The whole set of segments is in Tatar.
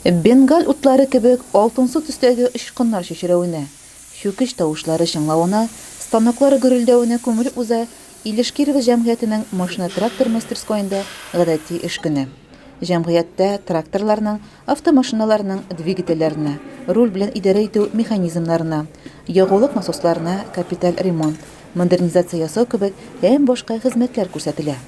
Бенгаль утлары кебек алтынсы төстәге ычкыннар чәчрәвенә, чүкеч тавышлары чыңлавына, станоклар гөрелдәвенә күмелеп уза Илеш-Кирова җәмгыятенең машина-трактор мастерскойында гадәти эш көне. Җәмгыятьтә тракторларның, автомашиналарның двигательләренә, руль белән идарә итү механизмнарына, ягулык насосларына капиталь ремонт, модернизация ясау кебек һәм башка хезмәтләр күрсәтелә.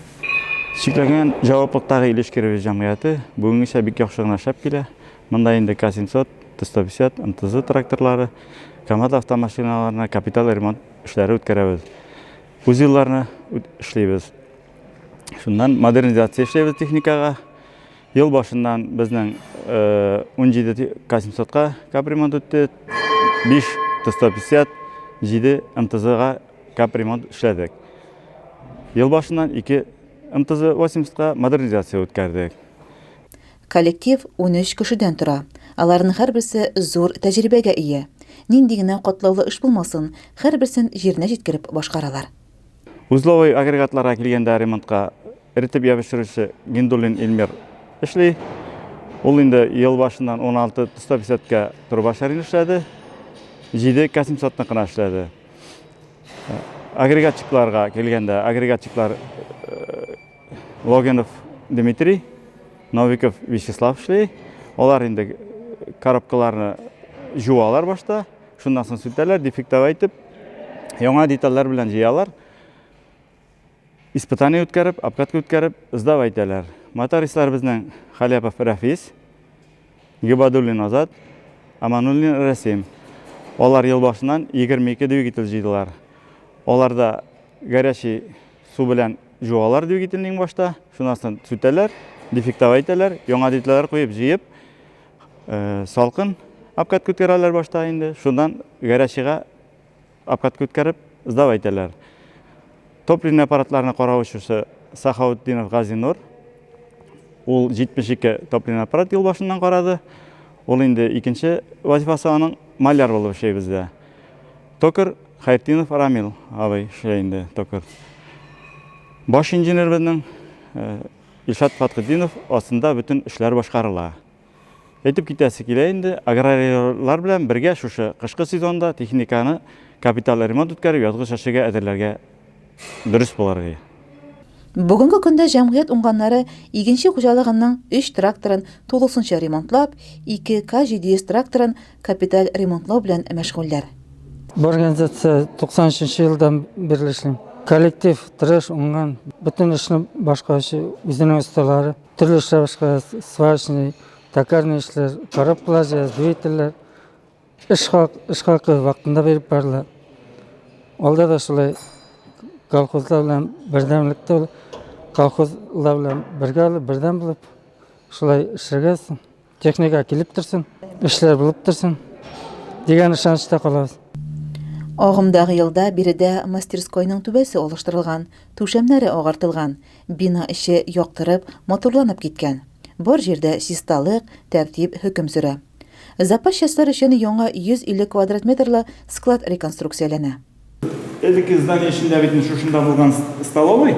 Шикләнгән җаваплыктагы Илеш-Кирова җәмгыяте бүгенгечә бик яхшы гына эшләп килә. Монда инде К-700, Т-150, МТЗ тракторлары, КАМАЗ автомашиналарына капиталь ремонт эшләре үткәрәбез. Үз елларны эшләйбез. Шуннан модернизация эшләйбез техникага. Ел башыннан безнең 17 К-700-ка капремонт үтте, 5 Т-150, 7 МТЗ-га капремонт эшләдек. Ел башыннан 2 МТЗ-80-ка модернизация үткәрдек. Коллектив 13 кешедән тора. Аларның һәрберсе зур тәҗрибәгә ия. Нинди генә катлаулы эш булмасын, һәрберсен җиренә җиткереп башкаралар. Узловой агрегатларга килгәндә ремонтка эретеп ябышыручы Гендулин Эльмир эшли. Ул инде ел башыннан 16 Т-150-ка турбашарин эшләде, 7 К-700-ны гына эшләде. Агрегатчикларга килгәндә агрегатчиклар Логинов Дмитрий, Новиков Вячеслав эшли. Алар инде коробкаларны жуалар башта, шуннан соң сүтәләр, дефектовать итеп, яңа детальләр белән җыялар. Испытание үткәреп, обкатка үткәреп, сдавать итәләр. Мотористлар безнең Халяпов Рафис, Гибадуллин Азат, Амануллин Расим. Алар ел башыннан 22 двигатель җыйдылар. Аларда горячий су белән жуалар двигательнең башта, шуннан соң сүтәләр, дефектовать итәләр, яңа детальләр куеп җыеп, салкын обкатка үткәрәләр башта инде. Шуннан горячийга обкатка үткәреп, сдавать итәләр. Топливный аппаратларны караучысы Сахаутдинов Газинур. Ул 72 топливный аппарат ел башыннан карады. Ул инде икенче вазифасы аның маляр булып эшләй бездә. Токар Хайтдинов Рамил абый эшләй инде токар. Баш инженер безнең Илшат Фатхетдинов астында бөтен эшләр башкарыла. Әйтеп китәсе килә инде, аграрийлар белән бергә шушы кышкы сезонда техниканы капиталь ремонт үткәреп язгы шашыга әзерләргә дөрес булырга. Бүгенге көндә җәмгыять уңганнары игенче хуҗалыгының 3 тракторын тулысынча ремонтлап, 2 К-700 тракторын капиталь ремонтлау белән мәшгульләр. Бу организация 93 елдан бирле эшлим. Коллектив трэш уңган, бөтен эшне башкаручы үзенең осталары, төрле эшләр башкара, сварочный, токарный эшләр, коробкалар, двигательләр, эш хакы вакытында биреп барлар. Алда да шулай колхозлар белән бердәмлектә, колхозлар белән бергә бердәм булып, шулай эшләргә, техника килеп торсын, эшләр булып торсын дигән ышанычта калабыз. Агымдагы елда биредә мастерскойның түбәсе алыштырылган, түшәмнәре агартылган, бина эче яктырып, моторланып киткән. Бар җирдә чисталык, тәртип хөкем сүрә. Запас частьлар өчен яңа 150 квадрат метрлы склад реконструкцияләнә. Элекке здание içinde бит шушында булган столовый.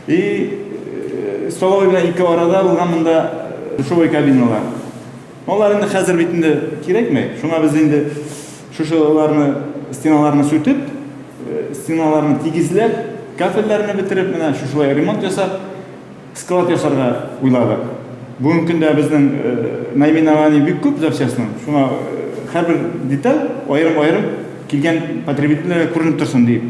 И столовый белән ике арада булган монда душевой кабиналар. Алар инде хәзер бит инде кирәкме? Шуңа без инде шушыларны стеналарны сүтеп, стеналарны тигезләп, кафельләрне бетереп, менә шушылай ремонт ясап, склад ясарга уйладык. Бүгенге көндә безнең наименование бик күп запчастьның. Шуңа һәрбер деталь аерым-аерым килгән потребительләргә күренеп торсын дип.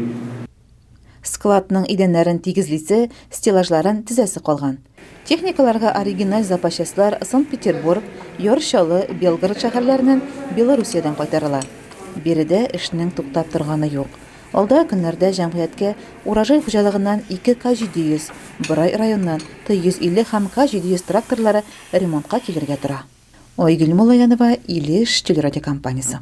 Складның идәннәрен тигезлисе, стеллажларын тизәсе калган. Техникаларга оригиналь запчастлар Санкт-Петербург, Йоршалы, Белгород шәһәрләреннән Белоруссиядән кайтарыла. Биредә эшнең туктап торганы юк. Алда көннәрдә җәмгыятькә урожай хуҗалыгыннан 2 К-700, Борай районыннан Т-150 һәм К-700 тракторлары ремонтка килергә тора. Айгөл Мулаянова, Илеш телерадиокомпаниясе.